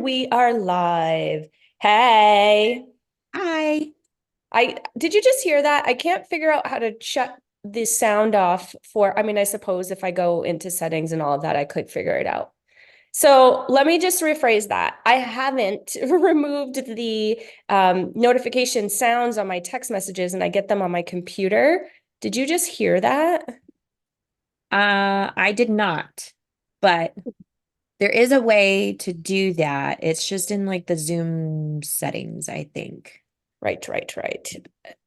We are live. Hey, Hi. I did you just hear that? I can't figure out how to shut the sound off I mean, I suppose if I go into settings and all of that, I could figure it out. So let me just rephrase that. I haven't removed the notification sounds on my text messages and I get them on my computer. Did you just hear that? I did not, but there is a way to do that. It's just in like the Zoom settings, I think. Right.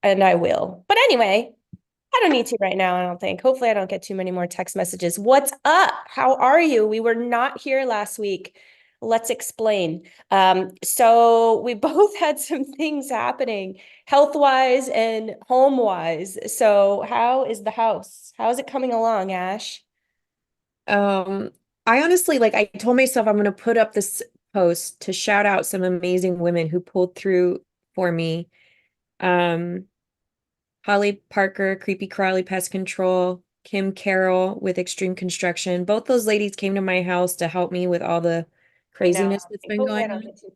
And I will. But anyway, I don't need to right now, I don't think. Hopefully, I don't get too many more text messages. What's up? How are you? We were not here last week. Let's explain. So we both had some things happening health-wise and home-wise. So how is the house? How is it coming along, Ash? Um, I honestly I told myself I'm going to put up this post to shout out some amazing women who pulled through for me. Um, Holly Parker, Creepy Crawly Pest Control, Kim Carroll with Extreme Construction. Both those ladies came to my house to help me with all the I know. craziness that's been Hopefully, I going don't on. get too.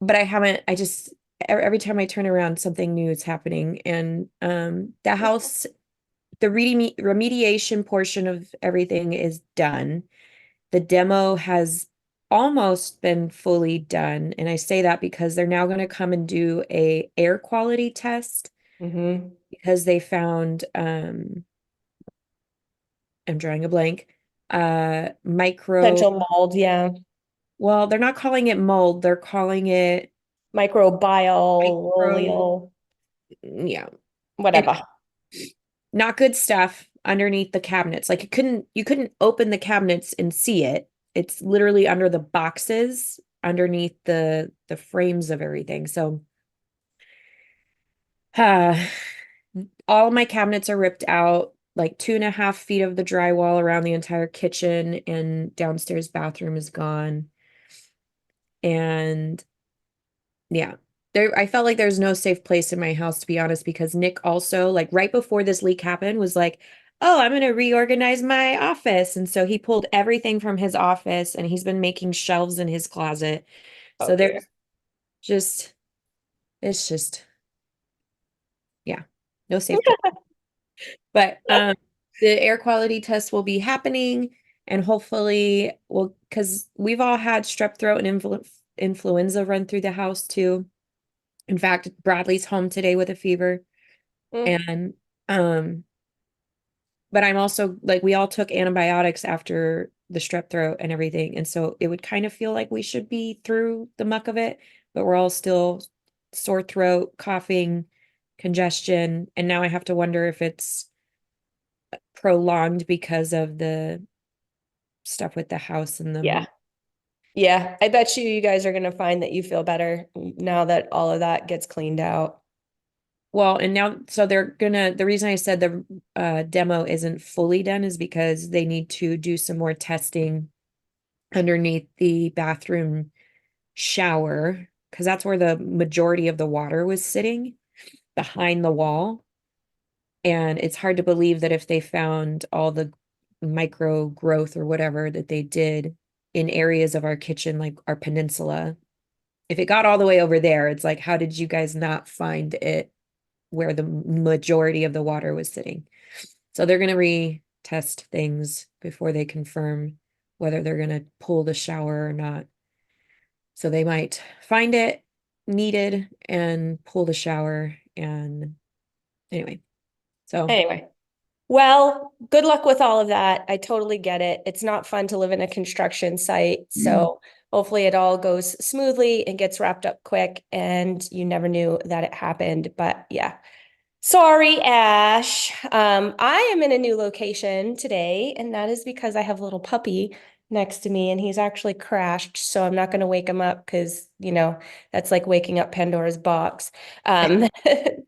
But I haven't, I just every time I turn around, something new is happening. And the house, the remediation portion of everything is done. The demo has almost been fully done. And I say that because they're now going to come and do a air quality test Mm-hmm. because they found I'm drawing a blank, micro, Potential mold, yeah. well, they're not calling it mold, they're calling it micro, Microbial, yeah. whatever. Not good stuff underneath the cabinets. Like you couldn't open the cabinets and see it. It's literally under the boxes underneath the frames of everything. So uh all of my cabinets are ripped out, like 2.5 feet of the drywall around the entire kitchen and downstairs bathroom is gone. And yeah. I felt like there's no safe place in my house, to be honest, because Nick also, like right before this leak happened, was like, "Oh, I'm gonna reorganize my office." And so he pulled everything from his office and he's been making shelves in his closet. Oh So dear. there's just, it's just, yeah, no safe place. But the air quality test will be happening and hopefully we'll, because we've all had strep throat and influenza run through the house too. In fact, Bradley's home today with a fever. Mm, And um, but I'm also like we all took antibiotics after the strep throat and everything. And so it would kind of feel like we should be through the muck of it, but we're all still sore throat, coughing, congestion. And now I have to wonder if it's prolonged because of the stuff with the house and the yeah. move. Yeah. I bet you guys are gonna find that you feel better now that all of that gets cleaned out. Well, and now, so the reason I said the demo isn't fully done is because they need to do some more testing underneath the bathroom shower because that's where the majority of the water was sitting behind the wall. And it's hard to believe that if they found all the micro growth or whatever that they did in areas of our kitchen, like our peninsula, if it got all the way over there, it's like, how did you guys not find it where the majority of the water was sitting? So they're going to retest things before they confirm whether they're going to pull the shower or not. So they might find it needed and pull the shower. And anyway, so Anyway, well, good luck with all of that. I totally get it. It's not fun to live in a construction site. So hopefully it all goes smoothly and gets wrapped up quick and you never knew that it happened. But yeah. Sorry, Ash. I am in a new location today, and that is because I have a little puppy next to me, and he's actually crashed. So I'm not going to wake him up because, that's like waking up Pandora's box.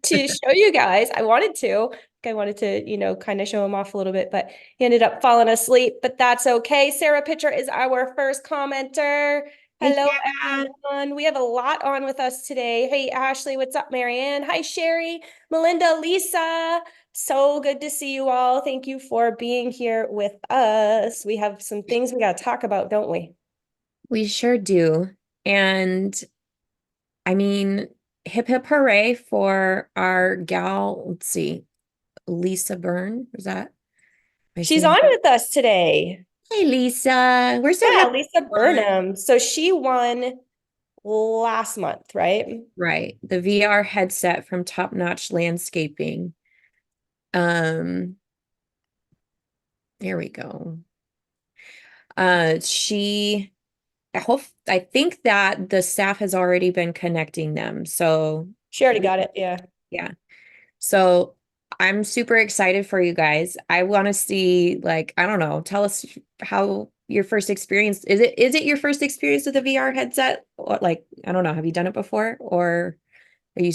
To show you guys, I wanted to, kind of show him off a little bit, but he ended up falling asleep. But that's okay. Sarah Pitcher is our first commenter. hey Hello, Sarah. everyone. We have a lot on with us today. Hey, Ashley, what's up, Marianne? Hi, Sherry. Melinda, Lisa, so good to see you all. Thank you for being here with us. We have some things we got to talk about, don't we? We sure do. And I mean, hip hip hooray for our gal. Let's see, Lisa Byrne. Is that, am I She's saying? on with us today. Hey, Lisa. We're so Yeah, happy. Lisa you're on. Burnham. So she won last month, right? Right. The VR headset from Top Notch Landscaping. Um, There we go. She I think that the staff has already been connecting them. So She already got it. Yeah. yeah. So I'm super excited for you guys. I want to see, like, I don't know, tell us how your first experience is it your first experience with a VR headset? Or like, I don't know, have you done it before? Or are you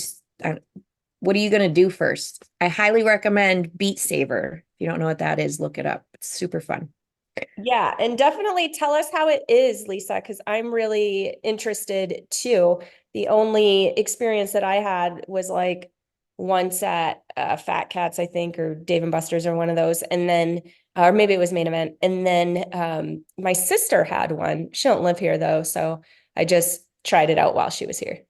what are you gonna do first? I highly recommend Beat Saber. If you don't know what that is, look it up. It's super fun. Yeah, and definitely tell us how it is, Lisa, because I'm really interested too. The only experience that I had was like once at Fat Cats, I think, or Dave and Buster's or one of those, and then or maybe it was Main Event, and then my sister had one. She don't live here though, so I just tried it out while she was here.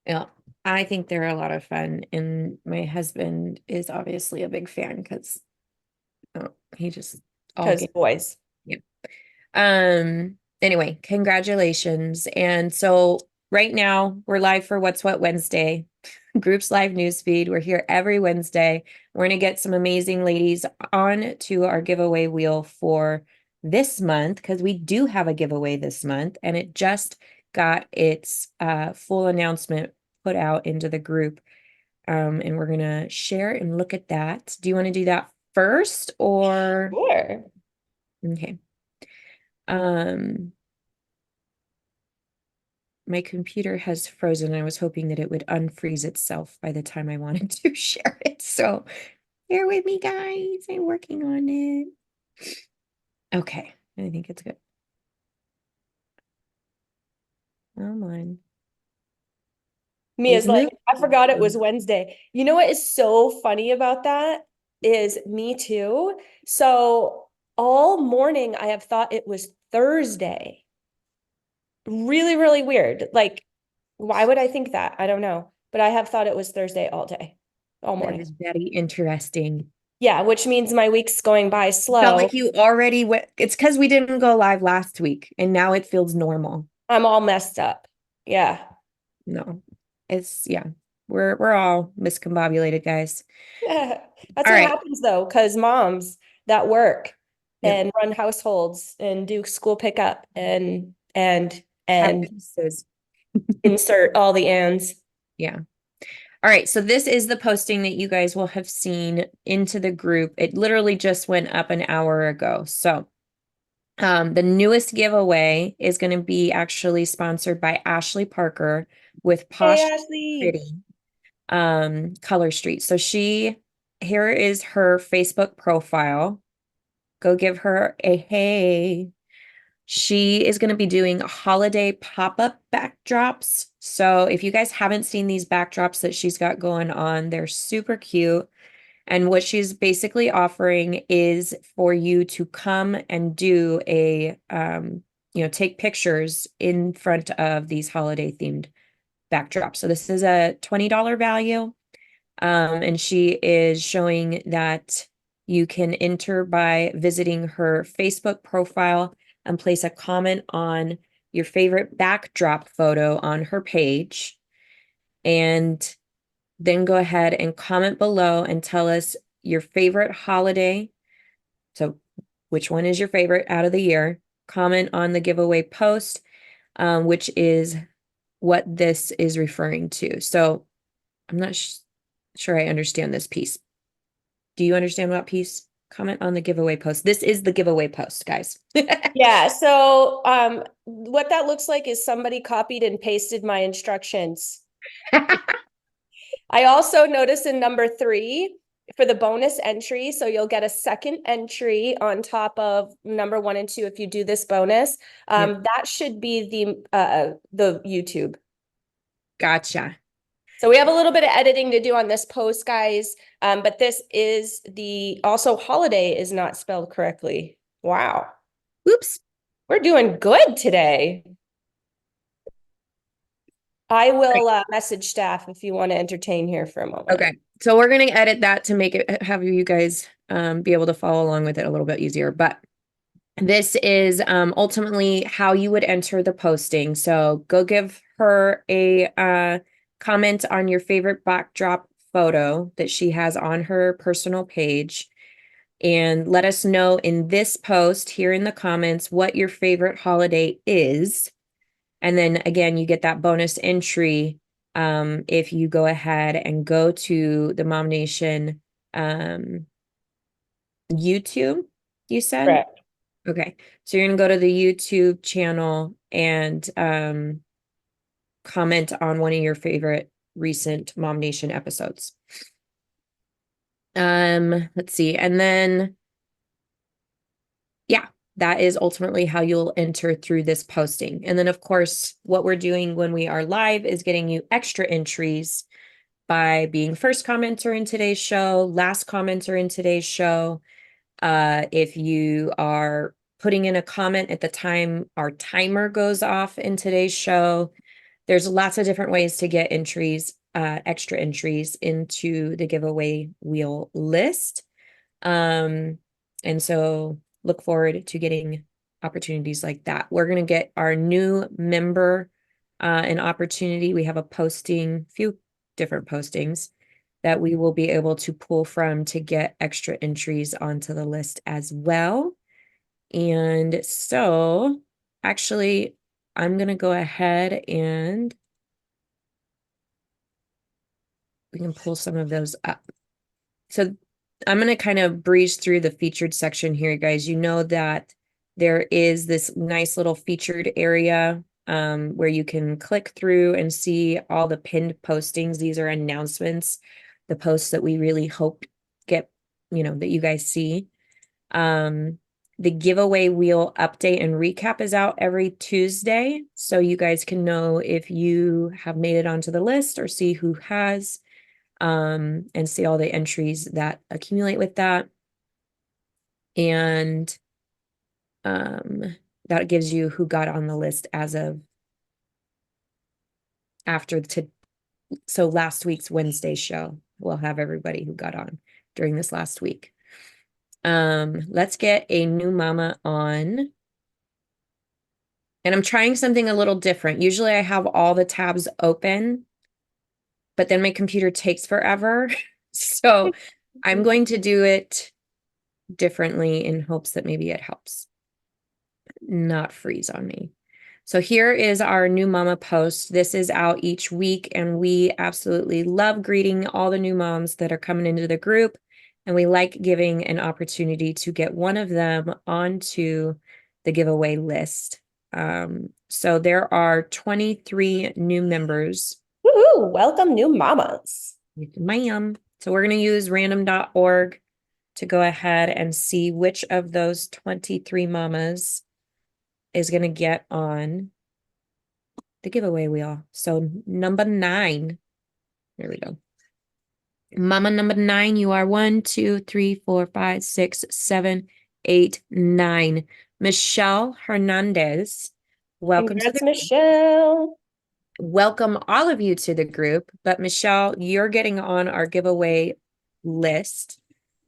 Yeah, I think they're a lot of fun, and my husband is obviously a big fan because he just all Because game. boys. Yeah. Anyway, congratulations. And so right now we're live for What's What Wednesday, Groups Live Newsfeed. We're here every Wednesday. We're going to get some amazing ladies on to our giveaway wheel for this month because we do have a giveaway this month, and it just got its full announcement put out into the group. And we're going to share and look at that. Do you want to do that first or? Sure. Okay. Um, my computer has frozen. I was hoping that it would unfreeze itself by the time I wanted to share it. So bear with me, guys. I'm working on it. Okay, I think it's good. Come on. Mia's It's like, moving. I forgot it was Wednesday. You know what is so funny about that is me too. So all morning I have thought it was Thursday. Really, really weird. Like, why would I think that? I don't know. But I have thought it was Thursday all day, all That morning. is very interesting. Yeah, which means my week's going by Felt slow. like you already went. It's because we didn't go live last week, and now it feels normal. I'm all messed up. Yeah. No, it's yeah. We're all miscombobulated, guys. That's All what right. happens though, because moms that work Yep. and run households and do school pickup and Have and pieces. insert all the ands. Yeah. All right, so this is the posting that you guys will have seen into the group. It literally just went up an hour ago. So, the newest giveaway is going to be actually sponsored by Ashley Parker with Hey, Posh Ashley. Pretty Color Street. So here is her Facebook profile. Go give her a hey. She is going to be doing holiday pop-up backdrops. So if you guys haven't seen these backdrops that she's got going on, they're super cute. And what she's basically offering is for you to come and do take pictures in front of these holiday themed backdrops. So this is a $20 value. And she is showing that you can enter by visiting her Facebook profile and place a comment on your favorite backdrop photo on her page. And then go ahead and comment below and tell us your favorite holiday. So, which one is your favorite out of the year? Comment on the giveaway post, which is what this is referring to. So, I'm not sure I understand this piece. Do you understand what piece? Comment on the giveaway post. This is the giveaway post, guys. Yeah, so what that looks like is somebody copied and pasted my instructions. I also noticed in number 3 for the bonus entry, so you'll get a second entry on top of number 1 and 2 if you do this bonus. Yep. That should be the YouTube. Gotcha. So we have a little bit of editing to do on this post, guys. But this is also holiday is not spelled correctly. Wow. Oops. We're doing good today. I will message staff if you want to entertain here for a moment. Okay. So we're going to edit that to make it have you guys be able to follow along with it a little bit easier. But this is ultimately how you would enter the posting. So go give her a comment on your favorite backdrop photo that she has on her personal page. And let us know in this post here in the comments what your favorite holiday is. And then again, you get that bonus entry if you go ahead and go to the MOMnation YouTube, you said? Correct. Okay. So you're gonna go to the YouTube channel and comment on one of your favorite recent MOMnation episodes. Let's see. And then yeah, that is ultimately how you'll enter through this posting. And then of course, what we're doing when we are live is getting you extra entries by being first commenter in today's show, last commenter in today's show. If you are putting in a comment at the time our timer goes off in today's show, there's lots of different ways to get entries, extra entries into the giveaway wheel list. And so look forward to getting opportunities like that. We're going to get our new member an opportunity. We have a few different postings that we will be able to pull from to get extra entries onto the list as well. And so actually, I'm going to go ahead and we can pull some of those up. So I'm going to kind of breeze through the featured section here, guys. You know that there is this nice little featured area where you can click through and see all the pinned postings. These are announcements, the posts that we really hope get, that you guys see. The giveaway wheel update and recap is out every Tuesday. So you guys can know if you have made it onto the list or see who has. And see all the entries that accumulate with that. And that gives you who got on the list as of so last week's Wednesday show. We'll have everybody who got on during this last week. Let's get a new mama on. And I'm trying something a little different. Usually I have all the tabs open, but then my computer takes forever. So I'm going to do it differently in hopes that maybe it helps not freeze on me. So here is our new mama post. This is out each week, and we absolutely love greeting all the new moms that are coming into the group. And we like giving an opportunity to get one of them onto the giveaway list. So there are 23 new members. Woohoo! Welcome, new mamas. Ma'am. So we're going to use random.org to go ahead and see which of those 23 mamas is going to get on the giveaway wheel. So number 9. There we go. Mama number 9, you are 1, 2, 3, 4, 5, 6, 7, 8, 9. Michelle Hernandez. Welcome to Congrats, Michelle. welcome all of you to the group. But Michelle, you're getting on our giveaway list,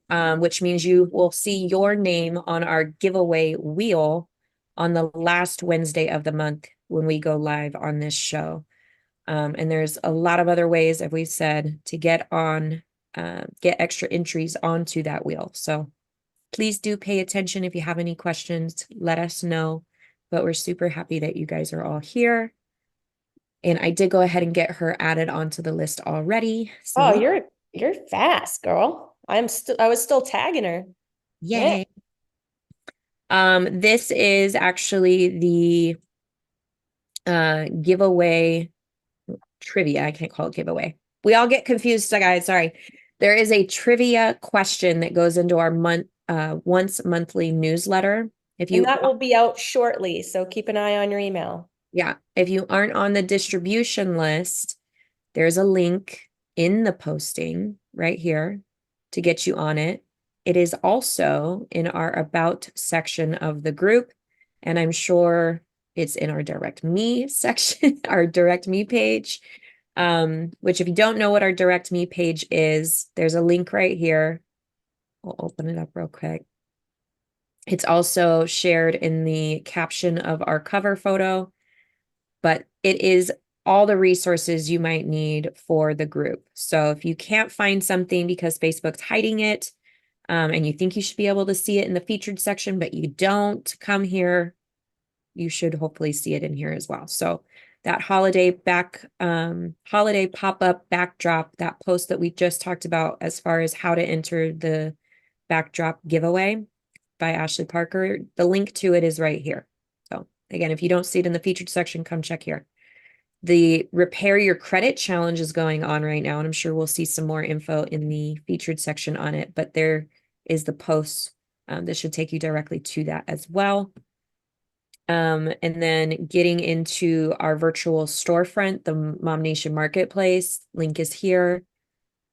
which means you will see your name on our giveaway wheel on the last Wednesday of the month when we go live on this show. And there's a lot of other ways, as we said, to get extra entries onto that wheel. So please do pay attention. If you have any questions, let us know. But we're super happy that you guys are all here. And I did go ahead and get her added onto the list already. So Oh, you're fast, girl. I was still tagging her. yay. This is actually the giveaway trivia. I can't call it giveaway. We all get confused, guys. Sorry. There is a trivia question that goes into our once monthly newsletter. And that will be out shortly, so keep an eye on your email. Yeah, if you aren't on the distribution list, there's a link in the posting right here to get you on it. It is also in our about section of the group, and I'm sure it's in our direct me section, our direct me page. Which if you don't know what our direct me page is, there's a link right here. We'll open it up real quick. It's also shared in the caption of our cover photo, but it is all the resources you might need for the group. So if you can't find something because Facebook's hiding it, and you think you should be able to see it in the featured section, but you don't, come here. You should hopefully see it in here as well. So that holiday pop-up backdrop, that post that we just talked about as far as how to enter the backdrop giveaway by Ashley Parker, the link to it is right here. So again, if you don't see it in the featured section, come check here. The Repair Your Credit Challenge is going on right now, and I'm sure we'll see some more info in the featured section on it, but there is the post. This should take you directly to that as well. And then getting into our virtual storefront, the MOMnation Marketplace, link is here.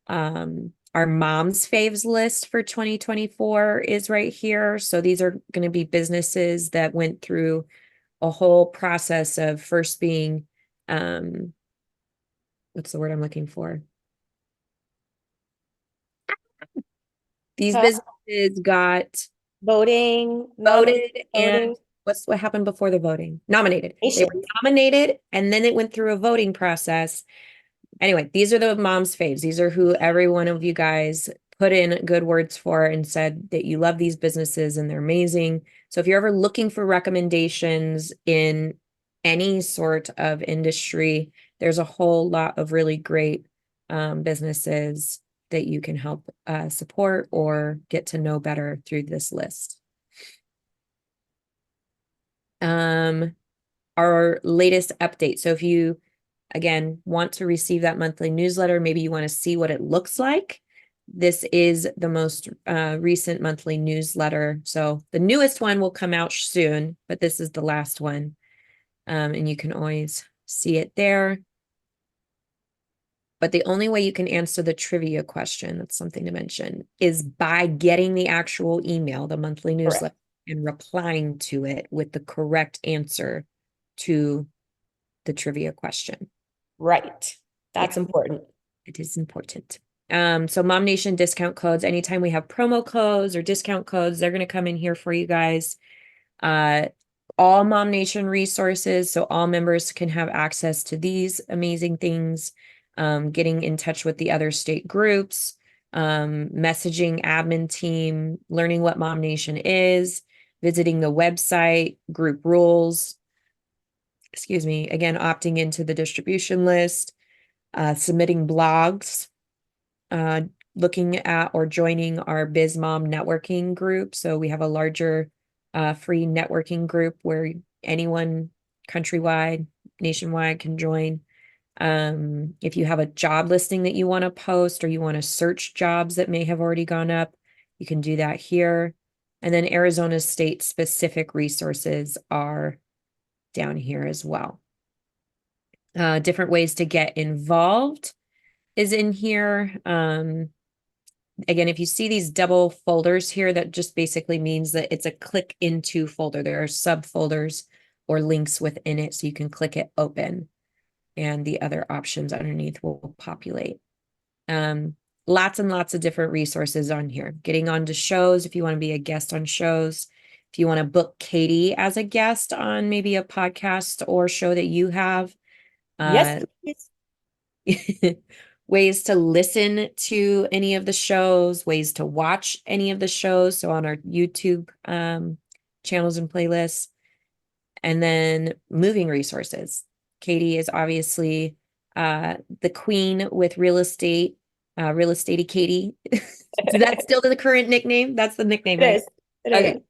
Our Mom's Faves list for 2024 is right here. So these are going to be businesses that went through a whole process of first being, what's the word I'm looking for? These businesses got Voting, voted voting. and what happened before the voting? Nominated. They were Nation. nominated and then it went through a voting process. Anyway, these are the Mom's Faves. These are who every one of you guys put in good words for and said that you love these businesses and they're amazing. So if you're ever looking for recommendations in any sort of industry, there's a whole lot of really great businesses that you can help support or get to know better through this list. Our latest update. So if you, again, want to receive that monthly newsletter, maybe you want to see what it looks like. This is the most recent monthly newsletter. So the newest one will come out soon, but this is the last one. And you can always see it there. But the only way you can answer the trivia question, that's something to mention, is by getting the actual email, the monthly newsletter, and replying to it with the correct answer to the trivia question. Right. That's important. It is important. So MOMnation discount codes, anytime we have promo codes or discount codes, they're going to come in here for you guys. All MOMnation resources, so all members can have access to these amazing things, getting in touch with the other state groups, messaging admin team, learning what MOMnation is, visiting the website, group rules, excuse me, again, opting into the distribution list, submitting blogs, looking at or joining our BizMom networking group. So we have a larger free networking group where anyone countrywide, nationwide can join. If you have a job listing that you want to post or you want to search jobs that may have already gone up, you can do that here. And then Arizona state specific resources are down here as well. Different ways to get involved is in here. Again, if you see these double folders here, that just basically means that it's a click into folder. There are subfolders or links within it, so you can click it open and the other options underneath will populate. Lots and lots of different resources on here. Getting onto shows if you want to be a guest on shows. If you want to book Katie as a guest on maybe a podcast or show that you have. Yes. Ways to listen to any of the shows, ways to watch any of the shows. So on our YouTube channels and playlists, and then moving resources. Katie is obviously the queen with real estate, real estatey Katie. Is that still the current nickname? That's the nickname, right? It Okay.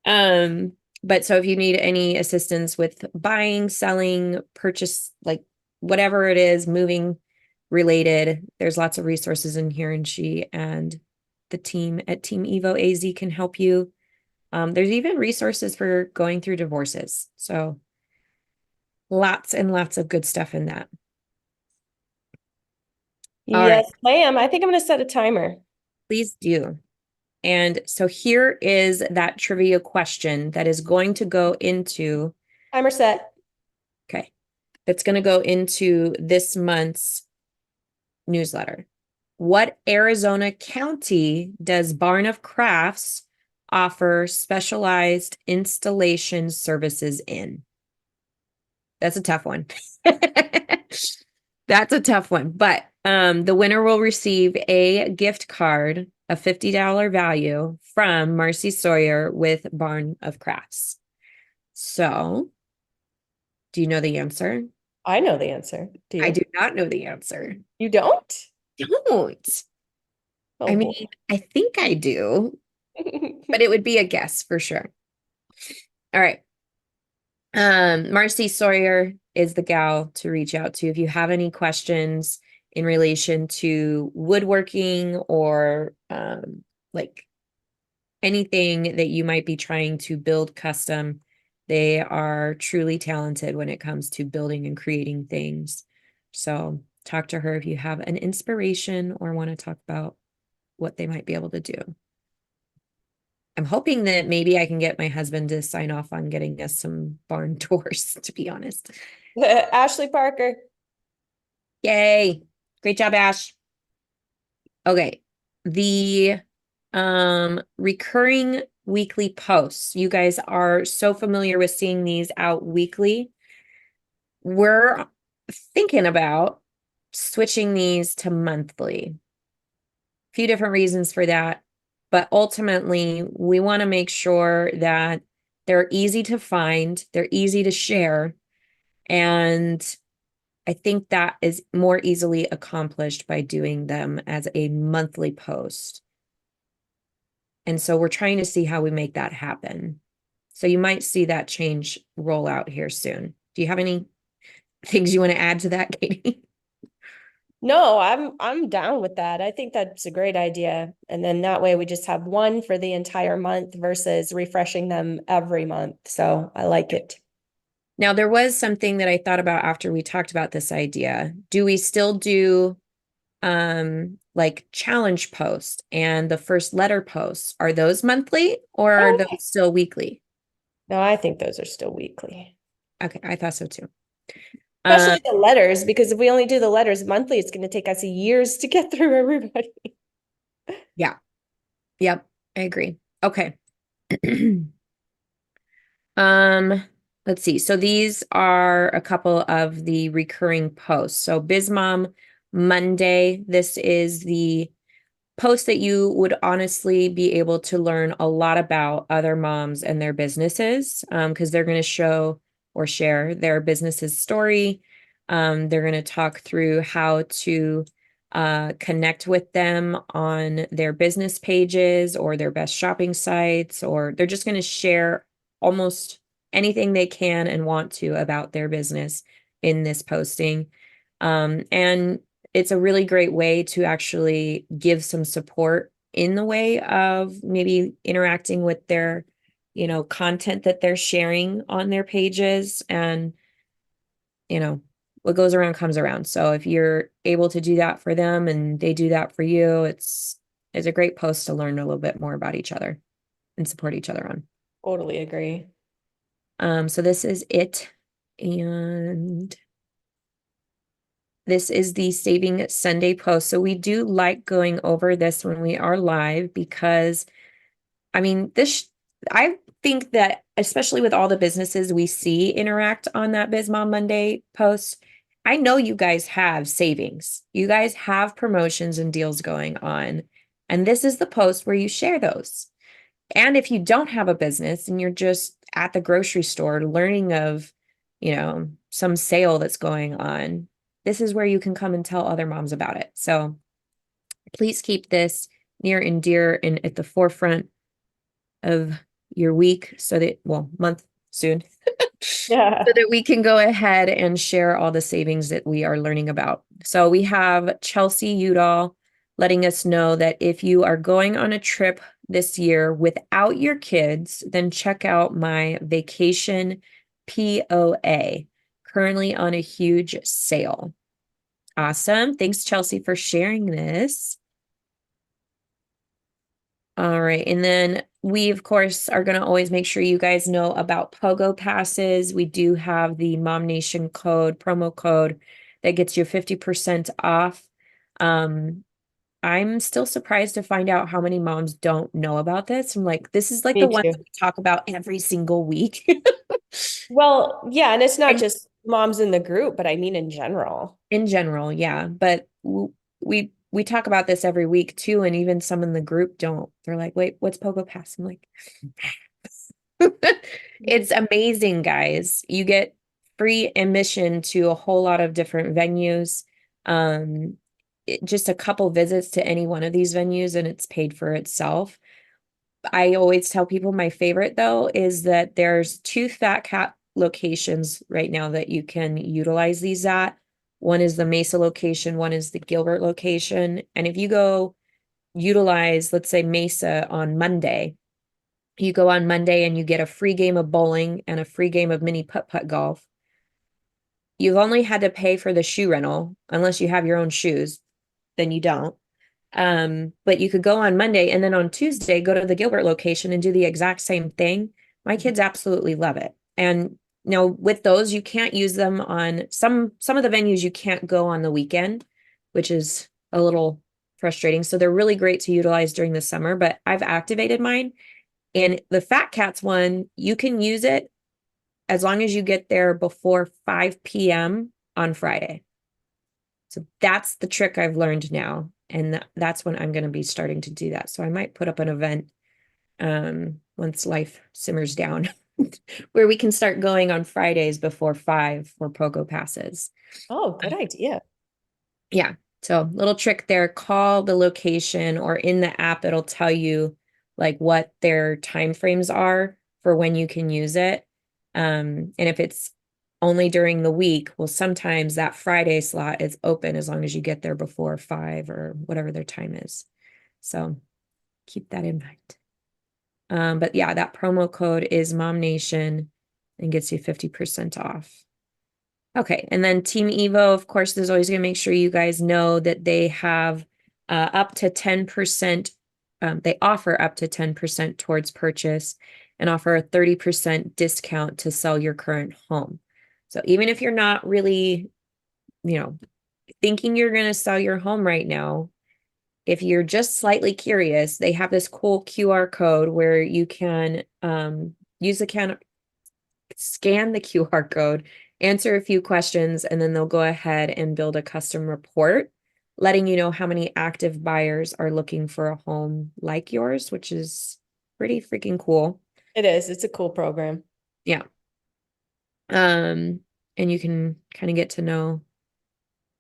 is. But so if you need any assistance with buying, selling, purchase, like whatever it is, moving related, there's lots of resources in here, and she and the team at Team Evo AZ can help you. There's even resources for going through divorces. So lots and lots of good stuff in that. All right, Yes, ma'am. I think I'm going to set a timer. please do. And so here is that trivia question that is going to go into Timer set. Okay. That's going to go into this month's newsletter. What Arizona county does Barn of Crafts offer specialized installation services in? That's a tough one. That's a tough one. But the winner will receive a gift card, a $50 value from Marcy Sawyer with Barn of Crafts. So, do you know the answer? I know the answer. Do I you? do not know the answer. You don't? Don't. I Oh mean, I think I do, boy. but it would be a guess for sure. All right. Marcy Sawyer is the gal to reach out to if you have any questions in relation to woodworking or like anything that you might be trying to build custom. They are truly talented when it comes to building and creating things. So talk to her if you have an inspiration or want to talk about what they might be able to do. I'm hoping that maybe I can get my husband to sign off on getting us some barn doors, to be honest. Ashley Parker. Yay. Great job, Ash. Okay. The recurring weekly posts. You guys are so familiar with seeing these out weekly. We're thinking about switching these to monthly. A few different reasons for that, but ultimately we want to make sure that they're easy to find, they're easy to share, and I think that is more easily accomplished by doing them as a monthly post. And so we're trying to see how we make that happen. So you might see that change roll out here soon. Do you have any things you want to add to that, Katie? No, I'm down with that. I think that's a great idea. And then that way we just have one for the entire month versus refreshing them every month. So I like it. Now, there was something that I thought about after we talked about this idea. Do we still do like challenge post and the first letter posts? Are those monthly or are those still weekly? No, I think those are still weekly. Okay, I thought so too. Especially the letters, because if we only do the letters monthly, it's going to take us years to get through everybody. Yeah. Yep, I agree. Okay. Let's see. So these are a couple of the recurring posts. So BizMom Monday, this is the post that you would honestly be able to learn a lot about other moms and their businesses, because they're going to show or share their business's story. They're going to talk through how to connect with them on their business pages or their best shopping sites, or they're just going to share almost anything they can and want to about their business in this posting. And it's a really great way to actually give some support in the way of maybe interacting with their, content that they're sharing on their pages. And, what goes around comes around. So if you're able to do that for them and they do that for you, it's a great post to learn a little bit more about each other and support each other on. Totally agree. So this is it. And this is the Saving Sunday post. So we do like going over this when we are live because, I mean, I think that especially with all the businesses we see interact on that BizMom Monday post, I know you guys have savings. You guys have promotions and deals going on. And this is the post where you share those. And if you don't have a business and you're just at the grocery store learning of, some sale that's going on, this is where you can come and tell other moms about it. So please keep this near and dear and at the forefront of your week month soon, Yeah. so that we can go ahead and share all the savings that we are learning about. So we have Chelsea Udall letting us know that if you are going on a trip this year without your kids, then check out my vacation POA, currently on a huge sale. Awesome. Thanks, Chelsea, for sharing this. All right. And then we, of course, are going to always make sure you guys know about Pogo passes. We do have the MOMnation code, promo code that gets you 50% off. I'm still surprised to find out how many moms don't know about this. I'm like, this is like the Me ones too. we talk about every single week. Well, yeah, and it's not And just moms in the group, but I mean in general. in general, yeah. But we talk about this every week too, and even some in the group don't. They're like, wait, what's Pogo Pass? I'm like, it's amazing, guys. You get free admission to a whole lot of different venues. Just a couple visits to any one of these venues, and it's paid for itself. I always tell people my favorite though is that there's two Fat Cat locations right now that you can utilize these at. One is the Mesa location, one is the Gilbert location. And if you go utilize, let's say Mesa on Monday, you go on Monday and you get a free game of bowling and a free game of mini putt-putt golf. You've only had to pay for the shoe rental unless you have your own shoes, then you don't. But you could go on Monday and then on Tuesday go to the Gilbert location and do the exact same thing. My kids absolutely love it. And with those, you can't use them on some of the venues you can't go on the weekend, which is a little frustrating. So they're really great to utilize during the summer, but I've activated mine. And the Fat Cats one, you can use it as long as you get there before 5 p.m. on Friday. So that's the trick I've learned now. And that's when I'm going to be starting to do that. So I might put up an event once life simmers down where we can start going on Fridays before 5 for Pogo passes. Oh, good idea. Yeah. So little trick there, call the location or in the app, it'll tell you like what their time frames are for when you can use it. And if it's only during the week, well, sometimes that Friday slot is open as long as you get there before 5 or whatever their time is. So keep that in mind. But yeah, that promo code is MOMnation and gets you 50% off. Okay, and then Team Evo, of course, is always going to make sure you guys know that they have up to 10%. They offer up to 10% towards purchase and offer a 30% discount to sell your current home. So even if you're not really, thinking you're going to sell your home right now, if you're just slightly curious, they have this cool QR code where you can scan the QR code, answer a few questions, and then they'll go ahead and build a custom report letting you know how many active buyers are looking for a home like yours, which is pretty freaking cool. It is. It's a cool program. Yeah. And you can kind of get to know,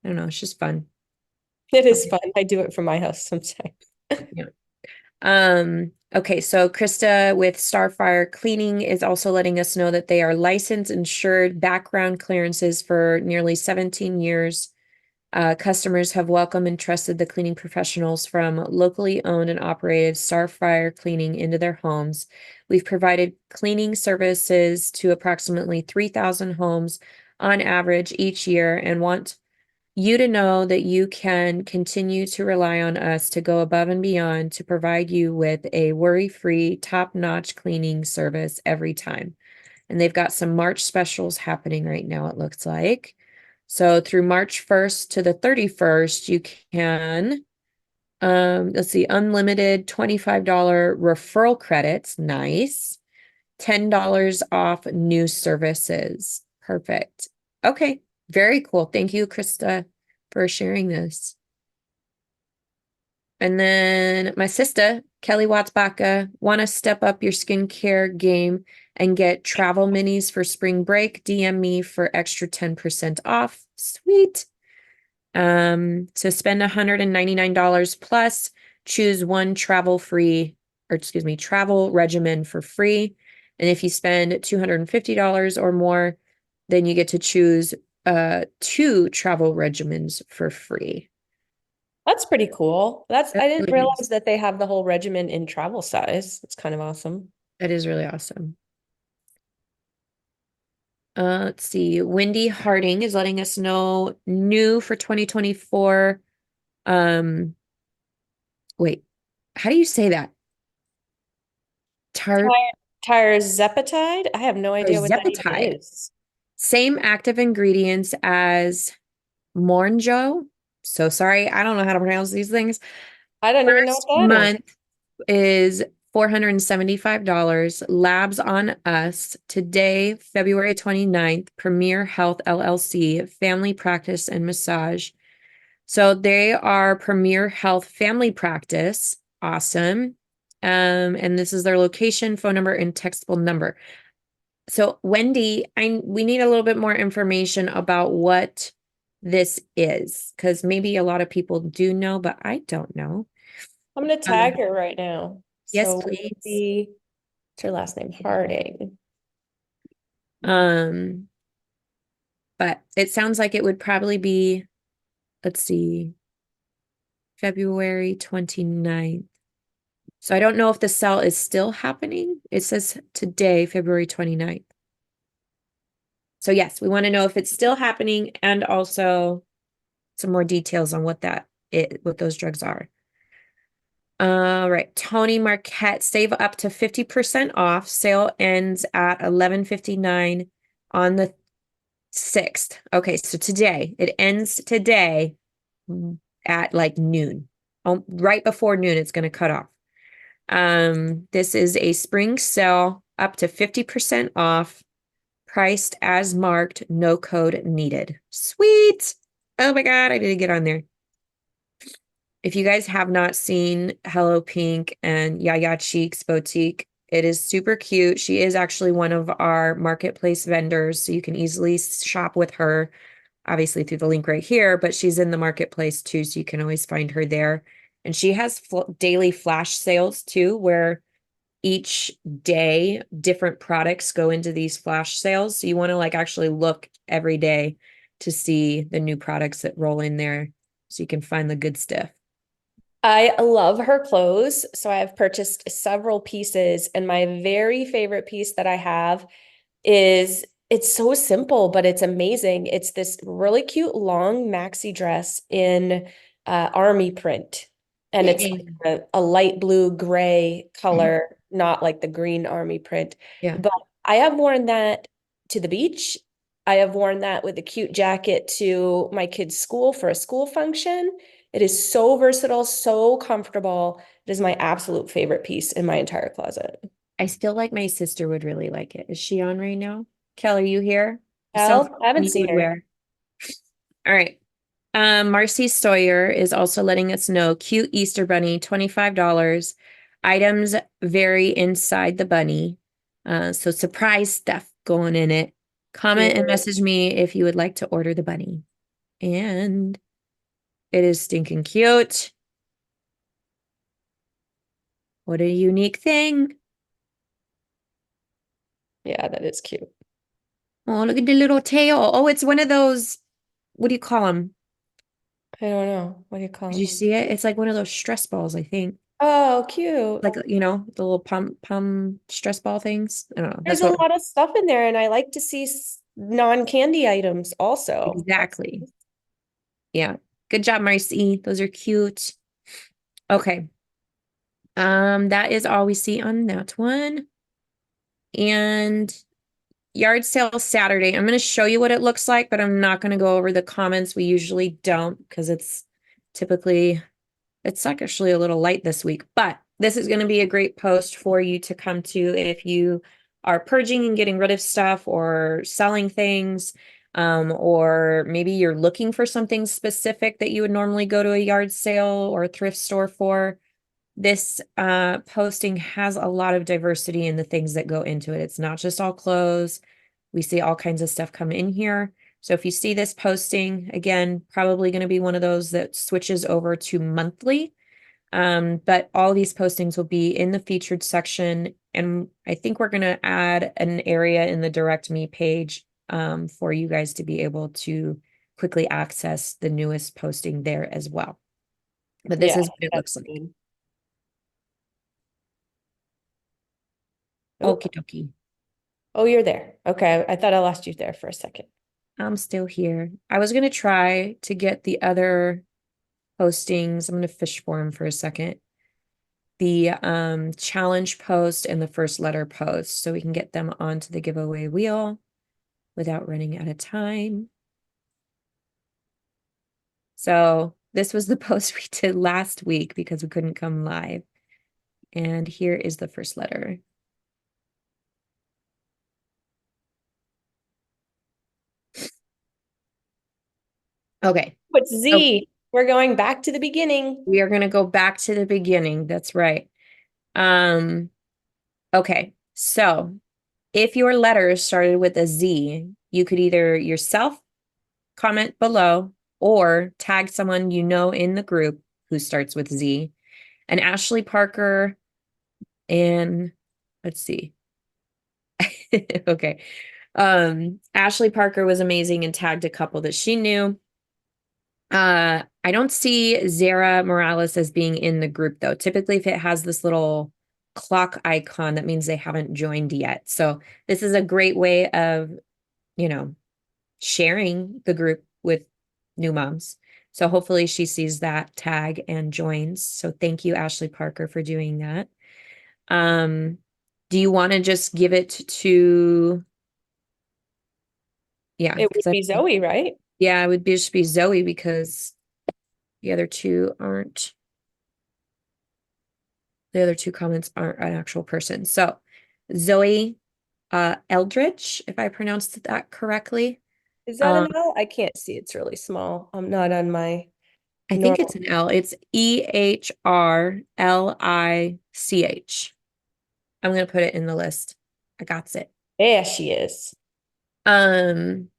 I don't know, it's just fun. It is Okay. fun. I do it for my house sometimes. Yeah. Okay, so Krista with Starfire Cleaning is also letting us know that they are licensed, insured, background clearances for nearly 17 years. Customers have welcomed and trusted the cleaning professionals from locally owned and operated Starfire Cleaning into their homes. We've provided cleaning services to approximately 3,000 homes on average each year and want you to know that you can continue to rely on us to go above and beyond to provide you with a worry-free, top-notch cleaning service every time. And they've got some March specials happening right now, it looks like. So through March 1st to the 31st, you can, let's see, unlimited $25 referral credits. Nice. $10 off new services. Perfect. Okay. Very cool. Thank you, Krista, for sharing this. And then my sister, Kelly Watts-Baca, want to step up your skincare game and get travel minis for spring break. DM me for extra 10% off. Sweet. So spend $199 plus, choose one travel regimen for free. And if you spend $250 or more, then you get to choose two travel regimens for free. That's pretty cool. I That's didn't really nice. realize that they have the whole regimen in travel size. It's kind of awesome. That is really awesome. Let's see. Wendy Harding is letting us know new for 2024. Wait, how do you say that? Tar Tirzepatide? I have no idea what that even Tirzepatide. is. Same active ingredients as Mornjo. So sorry, I don't know how to pronounce these things. I don't even know First what that is. month is $475. Labs on Us. Today, February 29th, Premier Health LLC, Family Practice and Massage. So they are Premier Health Family Practice. Awesome. And this is their location, phone number, and textable number. So Wendy, we need a little bit more information about what this is, because maybe a lot of people do know, but I don't know. I'm gonna Um, tag her right now. yes, So please. Wendy, what's her last name? Harding. Um, but it sounds like it would probably be, let's see, February 29th. So I don't know if the sale is still happening. It says today, February 29th. So yes, we want to know if it's still happening and also some more details on what those drugs are. All right, Tony Marquette, save up to 50% off. Sale ends at 11:59 on the 6th. Okay, so today, it ends today at like noon. Right before noon, it's going to cut off. This is a spring sale up to 50% off, priced as marked, no code needed. Sweet. Oh my God, I need to get on there. If you guys have not seen Hello Pink and Yaya Cheeks Boutique, it is super cute. She is actually one of our marketplace vendors, so you can easily shop with her, obviously through the link right here, but she's in the marketplace too, so you can always find her there. And she has daily flash sales too, where each day different products go into these flash sales. So you want to like actually look every day to see the new products that roll in there so you can find the good stuff. I love her clothes, so I have purchased several pieces, and my very favorite piece that I have is it's so simple, but it's amazing. It's this really cute long maxi dress in army print, and it's Yay. like a light blue gray color, not like the green army print. Yeah. But I have worn that to the beach. I have worn that with a cute jacket to my kids' school for a school function. It is so versatile, so comfortable. It is my absolute favorite piece in my entire closet. I feel like my sister would really like it. Is she on right now? Kel, are you here? Sounds Elle, I like haven't you seen would her. wear. All right. Marcy Sawyer is also letting us know cute Easter bunny, $25. Items vary inside the bunny. So surprise stuff going in it. Comment Cute. and message me if you would like to order the bunny. And it is stinking cute. What a unique thing. Yeah, that is cute. Oh, look at the little tail. Oh, it's one of those, what do you call them? I don't know. What do you call Did you it? see it? It's like one of those stress balls, I think. Oh, cute. Like, the little pum stress ball things. I don't know. There's That's a what lot of stuff in there, and I like to see non-candy items also. That's exactly. Yeah. Good job, Marcy. Those are cute. Okay. That is all we see on that one. And yard sale Saturday. I'm going to show you what it looks like, but I'm not going to go over the comments. We usually don't because typically it's actually a little light this week, but this is going to be a great post for you to come to if you are purging and getting rid of stuff or selling things, or maybe you're looking for something specific that you would normally go to a yard sale or a thrift store for. This posting has a lot of diversity in the things that go into it. It's not just all clothes. We see all kinds of stuff come in here. So if you see this posting, again, probably going to be one of those that switches over to monthly. But all these postings will be in the featured section. And I think we're going to add an area in the Direct Me page for you guys to be able to quickly access the newest posting there as well. But this Yeah, is what it that's looks like. good. Oh, Okie dokie. oh, you're there. Okay, I thought I lost you there for a second. I'm still here. I was going to try to get the other postings. I'm going to fish for them for a second. the challenge post and the first letter post so we can get them onto the giveaway wheel without running out of time. So this was the post we did last week because we couldn't come live. And here is the first letter. Okay. What's So Z? We're going back to the beginning. we are going to go back to the beginning. That's right. Okay. So if your letter started with a Z, you could either yourself comment below or tag someone you know in the group who starts with Z. And Ashley Parker and let's see. Okay. Ashley Parker was amazing and tagged a couple that she knew. I don't see Zara Morales as being in the group though. Typically, if it has this little clock icon, that means they haven't joined yet. So this is a great way of, you know, sharing the group with new moms. So hopefully she sees that tag and joins. So thank you, Ashley Parker, for doing that. Do you want to just give it to, yeah, It would because be Zoe, right? yeah, it would be just be Zoe because the other two aren't, the other two comments aren't an actual person. So Zoe Eldridge, if I pronounced that correctly. Is that Um, an L? I can't see. It's really small. I'm not on my I think it's normal. an L. It's Ehrlich. I'm gonna put it in the list. I got it. There she is. Um,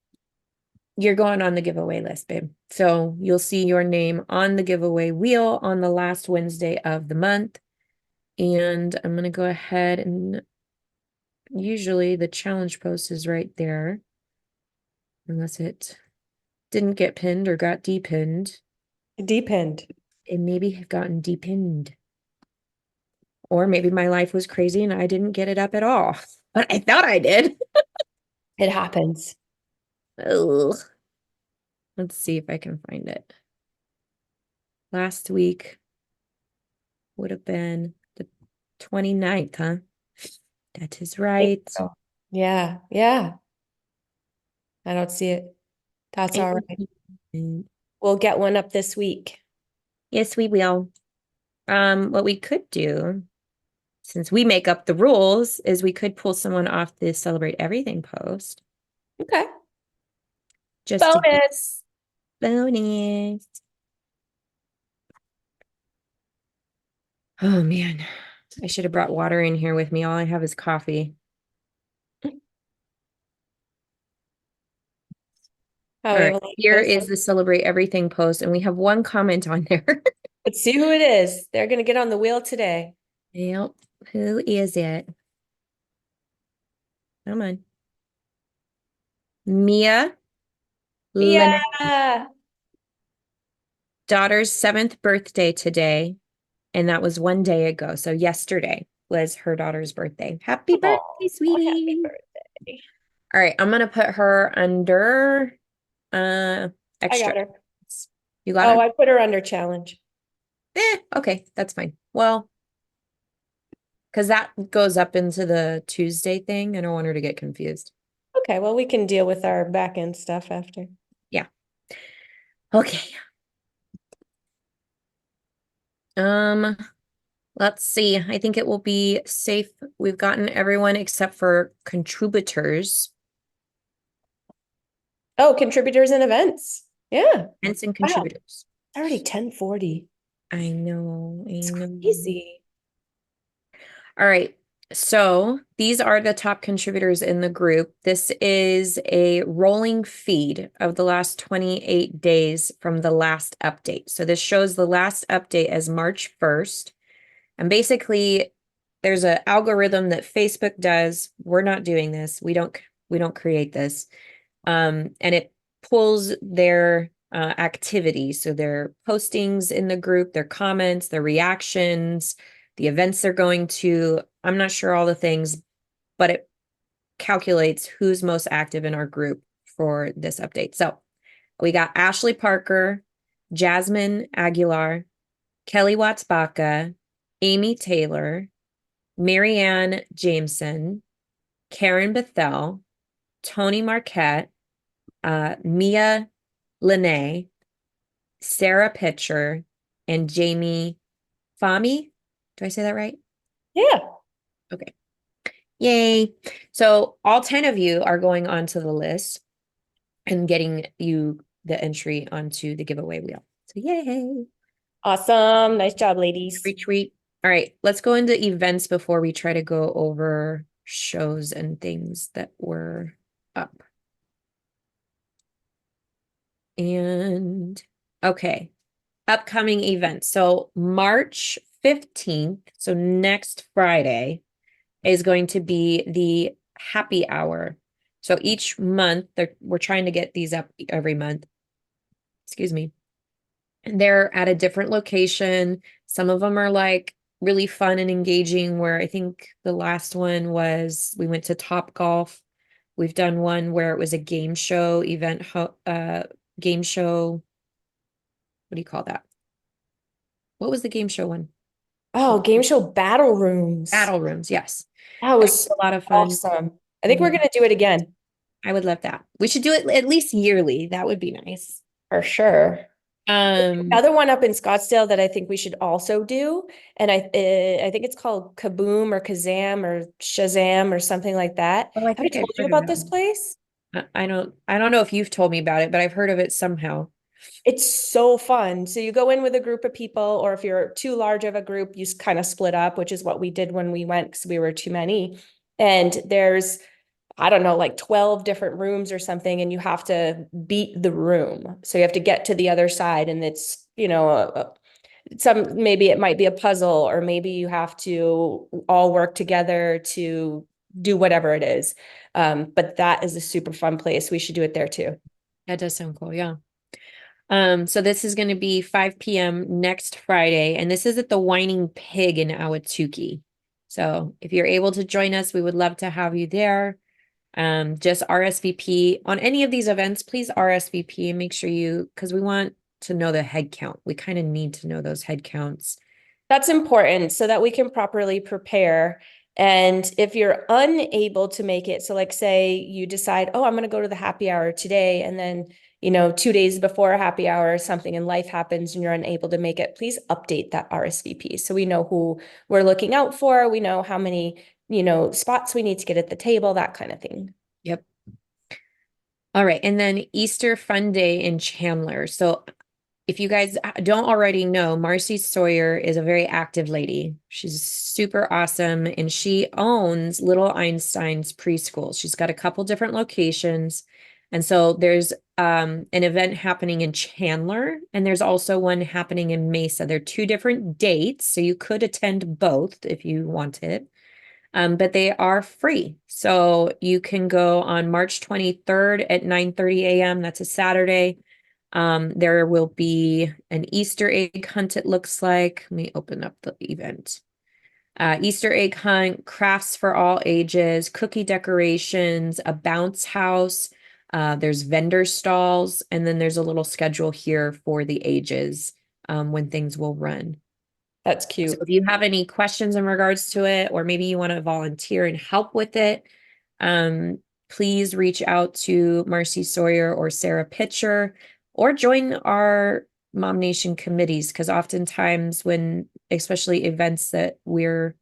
you're going on the giveaway list, babe. So you'll see your name on the giveaway wheel on the last Wednesday of the month. And I'm gonna go ahead and usually the challenge post is right there. Unless it didn't get pinned or got depinned. Depend. It maybe have gotten depinned. Or maybe my life was crazy and I didn't get it up at all. But I thought I did. It happens. Ugh. Let's see if I can find it. Last week would have been the 29th, huh? That is Think right. so. Yeah, yeah. I don't see it. That's all right. And We'll get one up this week. yes, we will. What we could do, since we make up the rules, is we could pull someone off the Celebrate Everything post Okay. just to get Bonus. bonus. Oh man, I should have brought water in here with me. All I have is coffee. Oh, All we right, have a late here post. is the Celebrate Everything post, and we have one comment on there. Let's see who it is. They're going to get on the wheel today. Yep, who is it? Come on. Mia Lemon. Yeah. Daughter's 7th birthday today, and that was one day ago. So yesterday was her daughter's birthday. Happy birthday, Oh, happy sweetie. birthday. All right, I'm gonna put her under uh I extra. got her. You got Oh, her? I put her under challenge. Okay, that's fine. Well, because that goes up into the Tuesday thing. I don't want her to get confused. Okay, well, we can deal with our back end stuff after. Yeah. Okay. Um, let's see. I think it will be safe. We've gotten everyone except for contributors. Oh, contributors and events. Yeah. Events and Wow. contributors. It's already 10:40. I know, I It's know. crazy. All right. So these are the top contributors in the group. This is a rolling feed of the last 28 days from the last update. So this shows the last update as March 1st. And basically, there's an algorithm that Facebook does. We're not doing this. We don't create this. And it pulls their activity. So their postings in the group, their comments, their reactions, the events they're going to. I'm not sure all the things, but it calculates who's most active in our group for this update. So we got Ashley Parker, Jasmine Aguilar, Kelly Watts Baca, Amy Taylor, Marianne Jameson, Karen Bethel, Tony Marquette, Mia Lene, Sarah Pitcher, and Jamie Fami. Do I say that right? Yeah. Okay. Yay. So all 10 of you are going onto the list and getting you the entry onto the giveaway wheel. So yay. Awesome. Nice job, ladies. Retweet. All right, let's go into events before we try to go over shows and things that were up. And okay, upcoming events. So March 15th, so next Friday, is going to be the happy hour. So each month, we're trying to get these up every month. Excuse me. And they're at a different location. Some of them are like really fun and engaging, where I think the last one was we went to Top Golf. We've done one where it was a game show event, game show. What do you call that? What was the game show one? Oh, game show battle rooms. Battle rooms, yes. That That was was a lot of fun. awesome. I think we're Mhm. gonna do it again. I would love that. We should do it at least yearly. That would be nice. For sure. Um, Another one up in Scottsdale that I think we should also do, and I think it's called Kaboom or Kazam or Shazam or something like that. oh, I Have I think I've told you heard of about that this one. place? I don't know if you've told me about it, but I've heard of it somehow. It's so fun. So you go in with a group of people, or if you're too large of a group, you kind of split up, which is what we did when we went because we were too many. And there's, I don't know, like 12 different rooms or something, and you have to beat the room. So you have to get to the other side, and it's, some maybe it might be a puzzle, or maybe you have to all work together to do whatever it is. But that is a super fun place. We should do it there too. That does sound cool, yeah. So this is going to be 5 p.m. next Friday, and this is at the Whining Pig in Ahwatukee. So if you're able to join us, we would love to have you there. Just RSVP on any of these events, please RSVP and make sure because we want to know the head count. We kind of need to know those head counts. That's important so that we can properly prepare. And if you're unable to make it, so like say you decide, oh, I'm going to go to the happy hour today, and then 2 days before a happy hour or something and life happens and you're unable to make it, please update that RSVP so we know who we're looking out for. We know how many, spots we need to get at the table, that kind of thing. Yep. All right. And then Easter Fun Day in Chandler. So if you guys don't already know, Marcy Sawyer is a very active lady. She's super awesome, and she owns Little Einstein's preschool. She's got a couple different locations. And so there's an event happening in Chandler, and there's also one happening in Mesa. They're two different dates, so you could attend both if you wanted. But they are free. So you can go on March 23rd at 9:30 a.m. That's a Saturday. There will be an Easter egg hunt, it looks like. Let me open up the event. Easter egg hunt, crafts for all ages, cookie decorations, a bounce house. There's vendor stalls, and then there's a little schedule here for the ages when things will run. That's So cute. if you have any questions in regards to it, or maybe you want to volunteer and help with it, um, please reach out to Marcy Sawyer or Sarah Pitcher, or join our Mom Nation committees, because oftentimes when, especially events that we're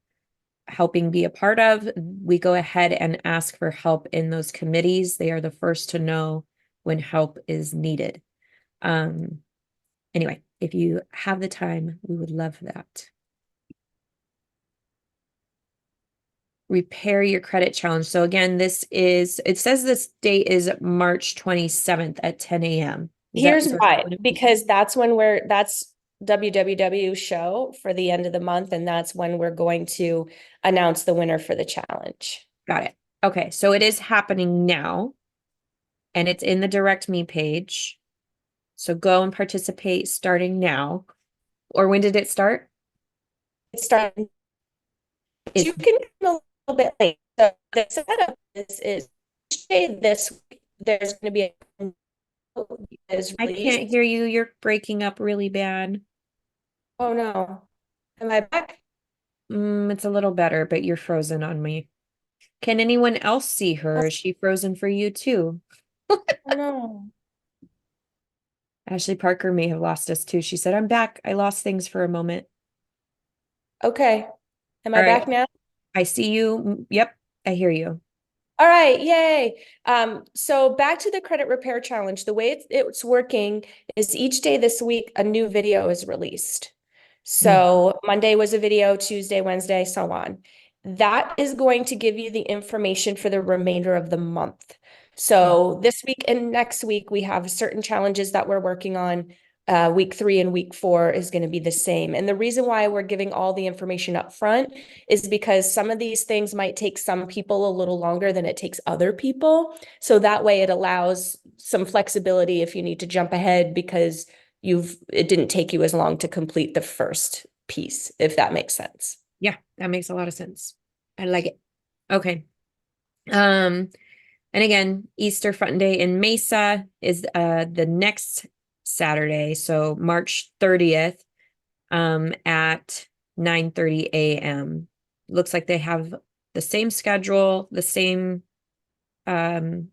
helping be a part of, we go ahead and ask for help in those committees. They are the first to know when help is needed. Um, anyway, if you have the time, we would love that. Repair your credit challenge. So again, it says this date is March 27th at 10 a.m. Here's So why, because that's WWW show for the end of the month, and that's when we're going to announce the winner for the challenge. got it. Okay, so it is happening now, and it's in the Direct Me page. So go and participate starting now. Or when did it start? It's starting. It's You can come a little bit late. So the setup is this week. There's going to be a is I can't released. hear you. You're breaking up really bad. Oh no, am I back? It's a little better, but you're frozen on me. Can anyone else see her? Is she frozen for you too? No. Ashley Parker may have lost us too. She said, I'm back. I lost things for a moment. Okay. Am All I right. back now? I see you. Yep. I hear you. All right, yay. So back to the credit repair challenge. The way it's working is each day this week, a new video is released. Mm, So Monday was a video, Tuesday, Wednesday, so on. That is going to give you the information for the remainder of the month. mm. So this week and next week, we have certain challenges that we're working on. Week 3 and week 4 is going to be the same. And the reason why we're giving all the information up front is because some of these things might take some people a little longer than it takes other people. So that way it allows some flexibility if you need to jump ahead because it didn't take you as long to complete the first piece, if that makes sense. Yeah, that makes a lot of sense. I like it. Okay. Um, and again, Easter Fun Day in Mesa is the next Saturday, so March 30th, at 9:30 a.m. Looks like they have the same schedule, the same um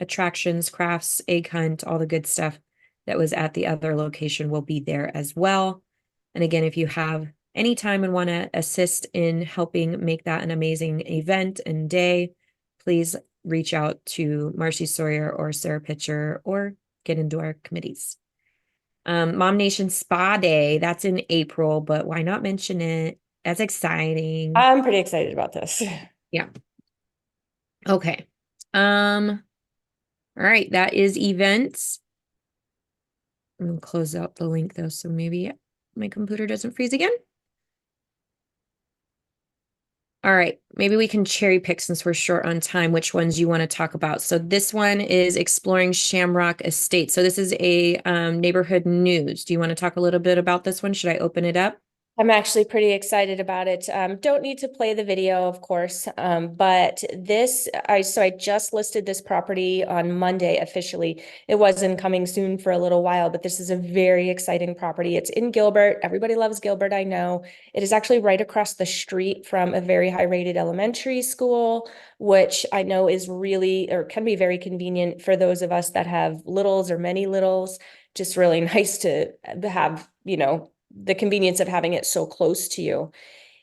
attractions, crafts, egg hunt, all the good stuff that was at the other location will be there as well. And again, if you have any time and want to assist in helping make that an amazing event and day, please reach out to Marcy Sawyer or Sarah Pitcher or get into our committees. MOMnation Spa Day, that's in April, but why not mention it? That's exciting. I'm pretty excited about this. Yeah. Okay. All right, that is events. I'm gonna close out the link though, so maybe my computer doesn't freeze again. All right, maybe we can cherry pick since we're short on time, which ones you want to talk about. So this one is exploring Shamrock Estate. So this is a neighborhood news. Do you want to talk a little bit about this one? Should I open it up? I'm actually pretty excited about it. Don't need to play the video, of course, but I just listed this property on Monday officially. It wasn't coming soon for a little while, but this is a very exciting property. It's in Gilbert. Everybody loves Gilbert, I know. It is actually right across the street from a very high-rated elementary school, which I know is really, or can be very convenient for those of us that have littles or many littles. Just really nice to have, the convenience of having it so close to you.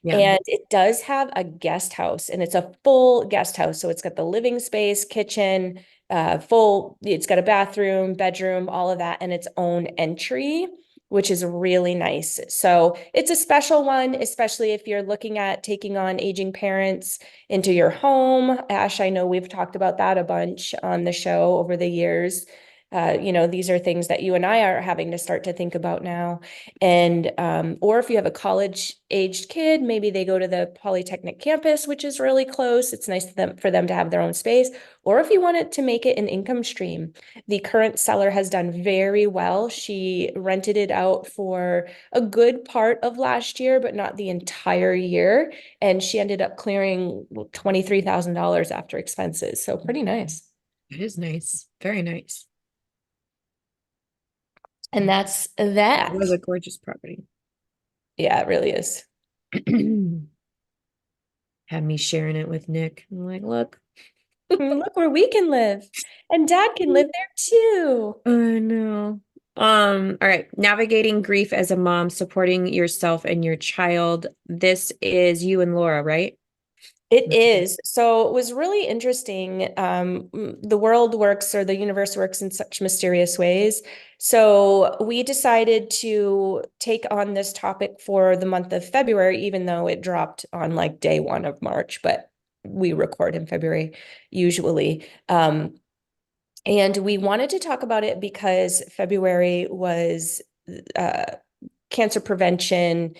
Yeah. And it does have a guest house, and it's a full guest house. So it's got the living space, kitchen, it's got a bathroom, bedroom, all of that, and its own entry, which is really nice. So it's a special one, especially if you're looking at taking on aging parents into your home. Ash, I know we've talked about that a bunch on the show over the years. These are things that you and I are having to start to think about now. And or if you have a college aged kid, maybe they go to the Polytechnic campus, which is really close. It's nice for them to have their own space. Or if you wanted to make it an income stream, the current seller has done very well. She rented it out for a good part of last year, but not the entire year. And she ended up clearing $23,000 after expenses. So pretty nice. It is nice. Very nice. And that's It was that. a gorgeous property. Yeah, it really is. Had me sharing it with Nick. I'm like, look. Look where we can live. And dad can live there too. I know. All right. Navigating grief as a mom, supporting yourself and your child. This is you and Laura, right? It is. So it was really interesting. The world works or the universe works in such mysterious ways. So we decided to take on this topic for the month of February, even though it dropped on like day 1 of March, but we record in February usually. And we wanted to talk about it because February was uh, cancer prevention,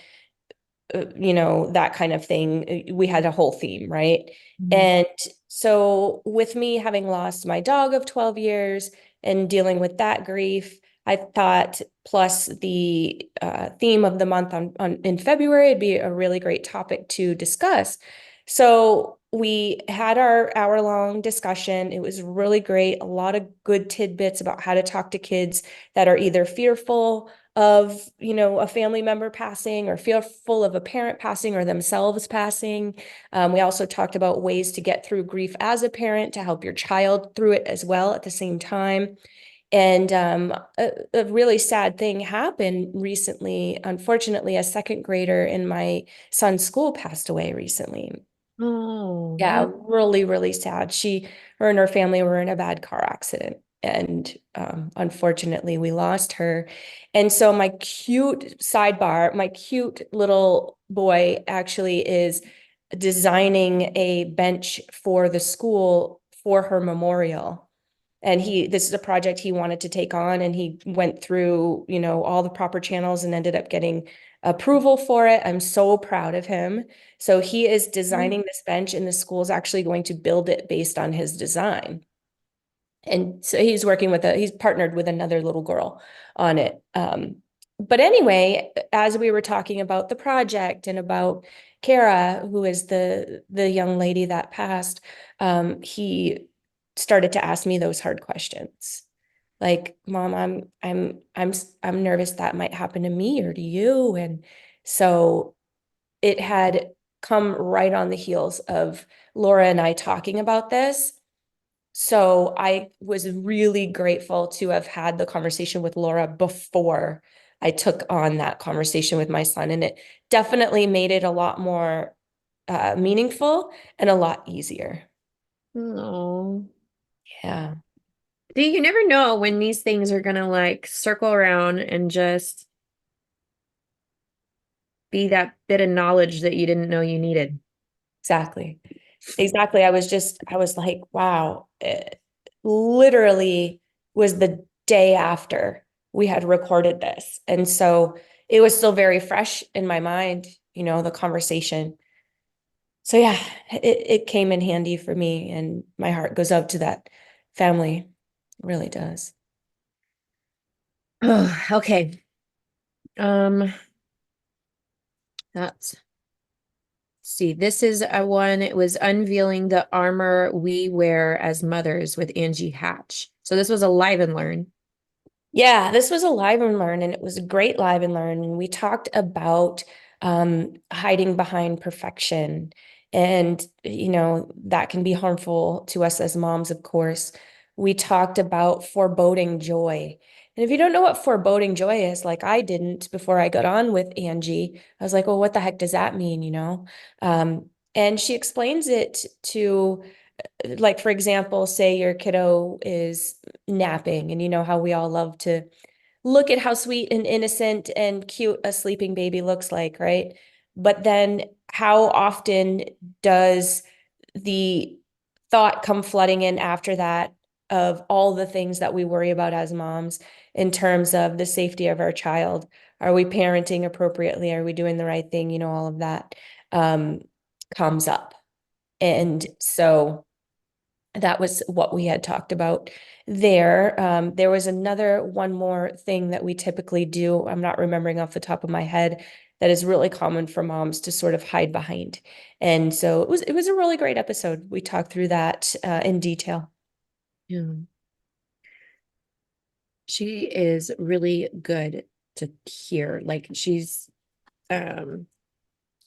that kind of thing. We had a whole theme, right? Mhm. And so with me having lost my dog of 12 years and dealing with that grief, I thought plus the theme of the month in February, it'd be a really great topic to discuss. So we had our hour-long discussion. It was really great. A lot of good tidbits about how to talk to kids that are either fearful of, a family member passing or fearful of a parent passing or themselves passing. We also talked about ways to get through grief as a parent to help your child through it as well at the same time. And a really sad thing happened recently. Unfortunately, a second grader in my son's school passed away recently. Oh, Yeah, no. really, really sad. Her and her family were in a bad car accident. And unfortunately, we lost her. And so my cute sidebar, my cute little boy actually is designing a bench for the school for her memorial. And this is a project he wanted to take on, and he went through, all the proper channels and ended up getting approval for it. I'm so proud of him. So he is designing this bench, and the school is actually going to build it based on his design. And so he's partnered with another little girl on it. But anyway, as we were talking about the project and about Kara, who is the young lady that passed, he started to ask me those hard questions. Like, Mom, I'm nervous that might happen to me or to you. And so it had come right on the heels of Laura and I talking about this. So I was really grateful to have had the conversation with Laura before I took on that conversation with my son. And it definitely made it a lot more meaningful and a lot easier. No. Yeah, Do you never know when these things are gonna like circle around and just be that bit of knowledge that you didn't know you needed? exactly. Exactly. I was like, wow, it literally was the day after we had recorded this. And so it was still very fresh in my mind, the conversation. So yeah, it came in handy for me, and my heart goes out to that family. It really does. Oh, okay. Um, that's see, this is a one. It was unveiling the armor we wear as mothers with Angie Hatch. So this was a live and learn. Yeah, this was a live and learn, and it was a great live and learn. And we talked about hiding behind perfection. And, that can be harmful to us as moms, of course. We talked about foreboding joy. And if you don't know what foreboding joy is, like I didn't before I got on with Angie, I was like, well, what the heck does that mean? And she explains it to, like, for example, say your kiddo is napping, and you know how we all love to look at how sweet and innocent and cute a sleeping baby looks like, right? But then how often does the thought come flooding in after that of all the things that we worry about as moms in terms of the safety of our child? Are we parenting appropriately? Are we doing the right thing? All of that um, comes up. And so that was what we had talked about there. There was one more thing that we typically do. I'm not remembering off the top of my head, that is really common for moms to sort of hide behind. And so it was a really great episode. We talked through that in detail. Yeah. She is really good to hear. Like she's um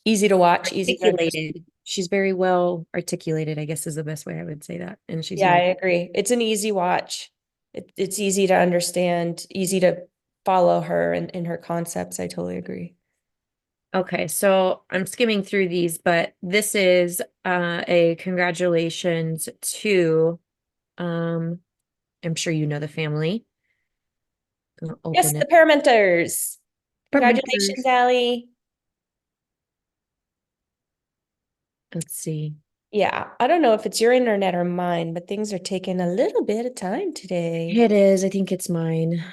Easy to watch, easy to understand. articulated. She's very well articulated, I guess is the best way I would say that. And she's Yeah, I young. agree. It's an easy watch. It's easy to understand, easy to follow her and in her concepts. I totally agree. Okay, so I'm skimming through these, but this is a congratulations to um I'm sure you know the family. I'll Yes, open the it. Paramenters. Congratulations, Fermenters. Allie. Let's see. Yeah, I don't know if it's your internet or mine, but things are taking a little bit of time today. It is. I think it's mine.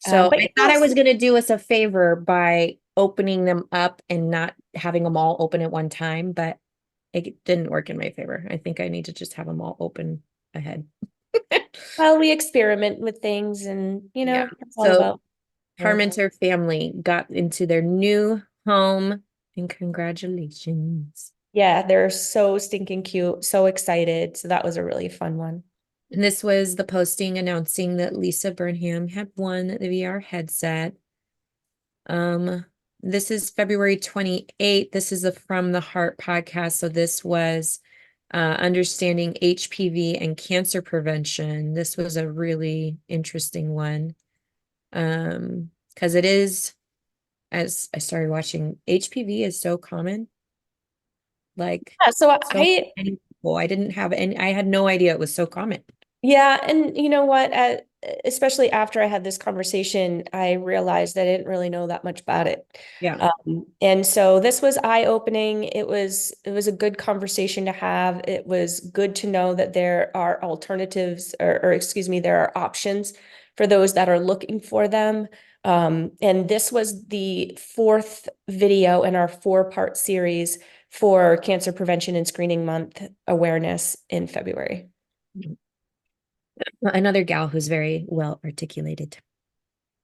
So But I thought I yes, was going to do us a favor by opening them up and not having them all open at one time, but it didn't work in my favor. I think I need to just have them all open ahead. well, we experiment with things, and Yeah. that's all So about learning. Parmenter family got into their new home and congratulations. Yeah, they're so stinking cute, so excited. So that was a really fun one. And this was the posting announcing that Lisa Burnham had won the VR headset. Um, this is February 28th. This is a From the Heart podcast. So this was understanding HPV and cancer prevention. This was a really interesting one. Because it is, as I started watching, HPV is so common. Like Yeah, so so many people. I didn't have any, I had no idea it was so common. yeah, and you know what? Especially after I had this conversation, I realized I didn't really know that much about it. Yeah. And so this was eye-opening. It was a good conversation to have. It was good to know that there are alternatives, or excuse me, there are options for those that are looking for them. And this was the fourth video in our four-part series for Cancer Prevention and Screening Month awareness in February. Another gal who's very well articulated.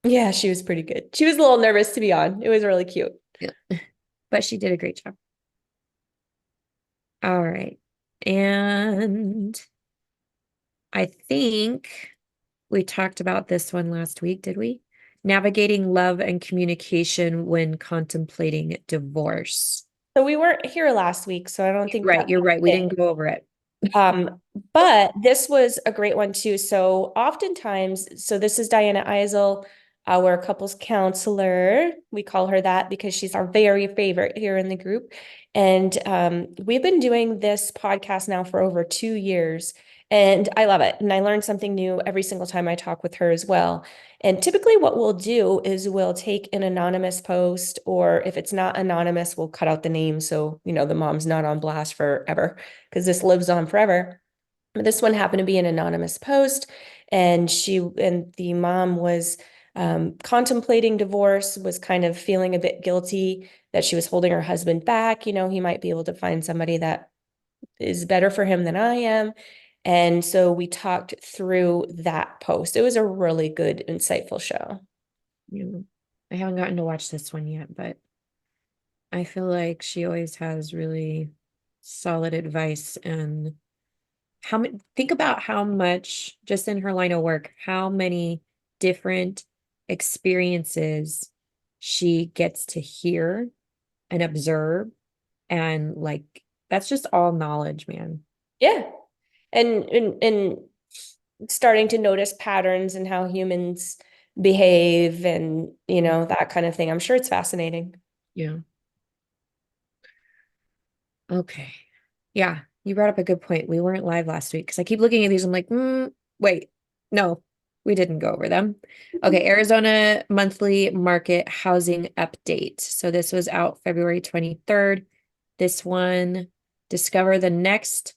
Yeah, she was pretty good. She was a little nervous to be on. It was really cute. Yeah. But she did a great job. All right. And I think we talked about this one last week, did we? Navigating love and communication when contemplating divorce. So we weren't here last week, so I don't think Right, that you're right. We fit. didn't go over it. But this was a great one too. So oftentimes, so this is Diana Eisel, our couples counselor. We call her that because she's our very favorite here in the group. And we've been doing this podcast now for over 2 years, and I love it. And I learn something new every single time I talk with her as well. And typically, what we'll do is we'll take an anonymous post, or if it's not anonymous, we'll cut out the name so the mom's not on blast forever because this lives on forever. But this one happened to be an anonymous post, and the mom was contemplating divorce, was kind of feeling a bit guilty that she was holding her husband back. He might be able to find somebody that is better for him than I am. And so we talked through that post. It was a really good, insightful show. Yeah. I haven't gotten to watch this one yet, but I feel like she always has really solid advice. And think about how much, just in her line of work, how many different experiences she gets to hear and observe. And like, that's just all knowledge, man. Yeah. And starting to notice patterns and how humans behave and, that kind of thing. I'm sure it's fascinating. Yeah. Okay. Yeah, you brought up a good point. We weren't live last week because I keep looking at these. I'm like, wait, no, we didn't go over them. Okay, Arizona monthly market housing update. So this was out February 23rd. This one, discover the next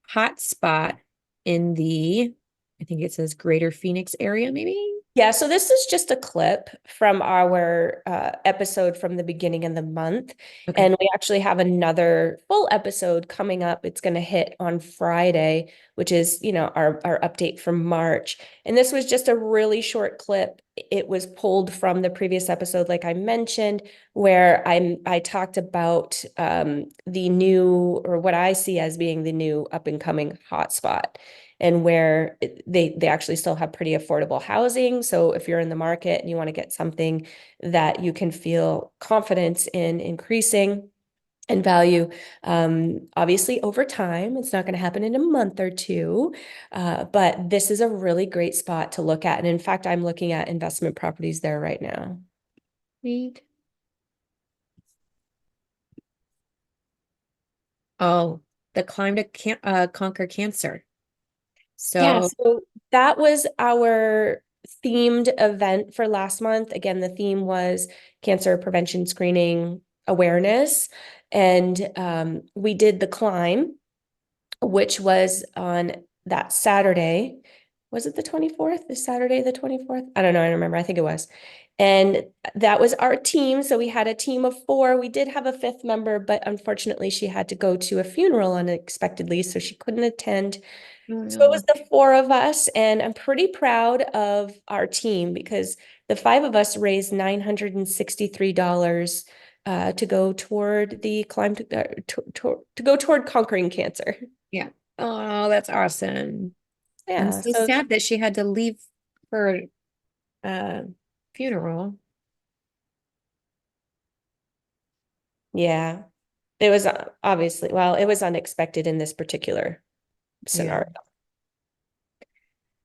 hot spot in I think it says Greater Phoenix area, maybe? Yeah, so this is just a clip from our episode from the beginning of the month. Okay. And we actually have another full episode coming up. It's going to hit on Friday, which is, our update from March. And this was just a really short clip. It was pulled from the previous episode, like I mentioned, where I talked about the new, or what I see as being the new up and coming hotspot, and where they actually still have pretty affordable housing. So if you're in the market and you want to get something that you can feel confidence in increasing and value, obviously over time, it's not going to happen in a month or two, but this is a really great spot to look at. And in fact, I'm looking at investment properties there right now. Neat. Oh, the climb to conquer cancer. Yeah, So, so that was our themed event for last month. Again, the theme was cancer prevention screening awareness. And we did the climb, which was on that Saturday. Was it the 24th? Is Saturday the 24th? I don't know. I don't remember. I think it was. And that was our team. So we had a team of four. We did have a fifth member, but unfortunately, she had to go to a funeral unexpectedly, so she couldn't attend. oh So it was no. the four of us, and I'm pretty proud of our team because the five of us raised $963 to go toward the climb to go toward conquering cancer. Yeah. Oh, that's awesome. I'm Yeah, so so sad that she had to leave her uh funeral. Yeah. It was obviously, well, it was unexpected in this particular Yeah. scenario.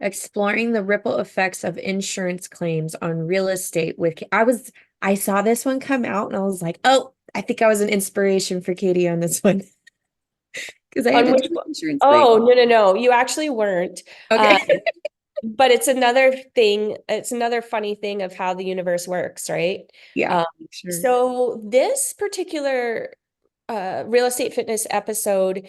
Exploring the ripple effects of insurance claims on real estate with I saw this one come out and I was like, oh, I think I was an inspiration for Katie on this one because I had On to do which an one? insurance claim. Oh, no, no, no. You actually weren't. Okay. Um, but it's another thing, it's another funny thing of how the universe works, right? Yeah, Um, sure. so this particular real estate fitness episode,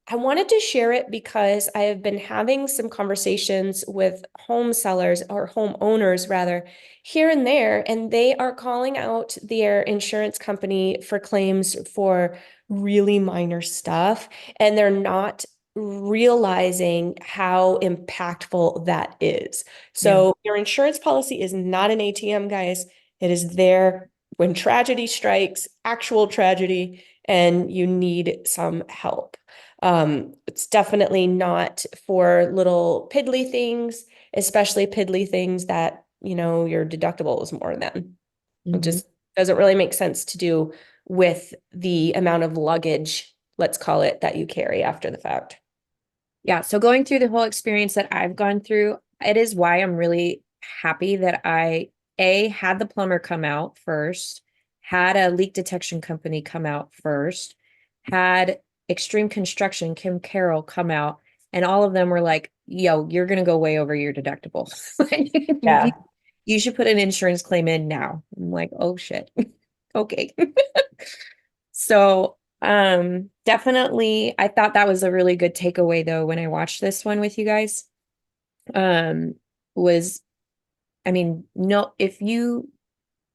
I wanted to share it because I have been having some conversations with home sellers or homeowners rather here and there, and they are calling out their insurance company for claims for really minor stuff, and they're not realizing how impactful that is. Yeah. So your insurance policy is not an ATM, guys. It is there when tragedy strikes, actual tragedy, and you need some help. It's definitely not for little piddly things, especially piddly things that, your deductible is more than. It Mhm. just doesn't really make sense to do with the amount of luggage, let's call it, that you carry after the fact. Yeah, so going through the whole experience that I've gone through, it is why I'm really happy that I had the plumber come out first, had a leak detection company come out first, had Extreme Construction, Kim Carroll come out, and all of them were like, yo, you're gonna go way over your deductible. You, Yeah. you should put an insurance claim in now. I'm like, oh shit. Okay. So, definitely, I thought that was a really good takeaway though when I watched this one with you guys. Um, was I mean, no, if you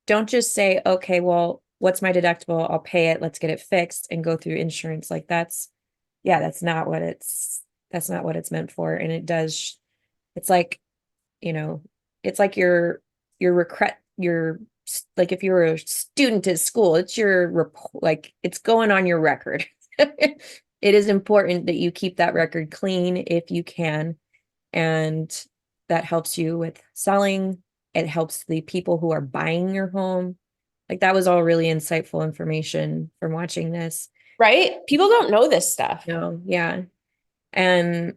don't just say, okay, well, what's my deductible? I'll pay it, let's get it fixed and go through insurance. Like yeah, that's not what it's meant for. And it's like, you know, it's like like if you're a student at school, it's your like it's going on your record. It is important that you keep that record clean if you can, and that helps you with selling. It helps the people who are buying your home. Like that was all really insightful information from watching this. Right? People don't know this stuff. No, yeah. And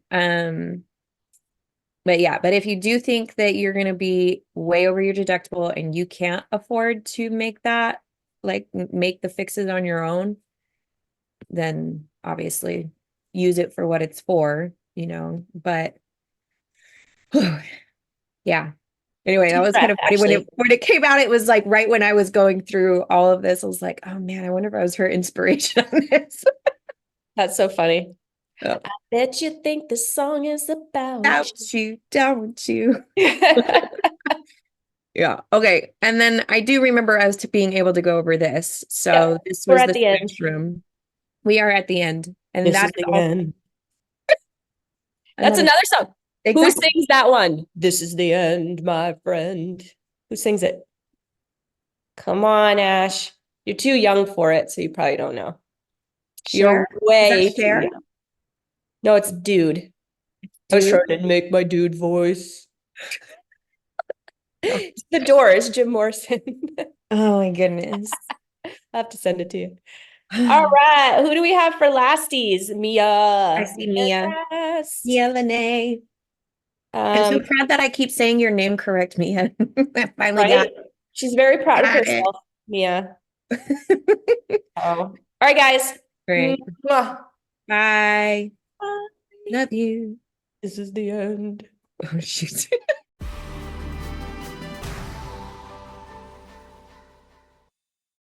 but yeah, but if you do think that you're going to be way over your deductible and you can't afford to make that, like make the fixes on your own, then obviously use it for what it's for, but yeah. Anyway, that Deep was kind breath, of funny actually. when it came out. It was like right when I was going through all of this, I was like, oh man, I wonder if I was her inspiration on this. That's so funny. Oh, I bet you think the song is about don't you? you. Yeah. Okay. And then I do remember us to being able to go over this. So Yep. this We're was at the the end. switch room. We are at the end. And This that is is the all end. That's another another song. Who exactly. sings that one? This is the end, my friend. Who sings it? Come on, Ash. You're too young for it, so you probably don't know. You're Share. Is that way too share? young. No, it's Dude. I was Dude. trying to make my dude voice. Oh, It's The Doors, Jim Morrison. oh my goodness. I'll have to send it to you. All right. Who do we have for lasties? I Mia. see Mia's Mia. last. Mia Lene. I'm so Um, proud that I keep saying your name correct, Mia. I finally right? She's very proud of got it. herself, Mia. Oh. All right, guys. Great. Mwah. Bye. Bye. Love you. This is the end. Oh, shoot.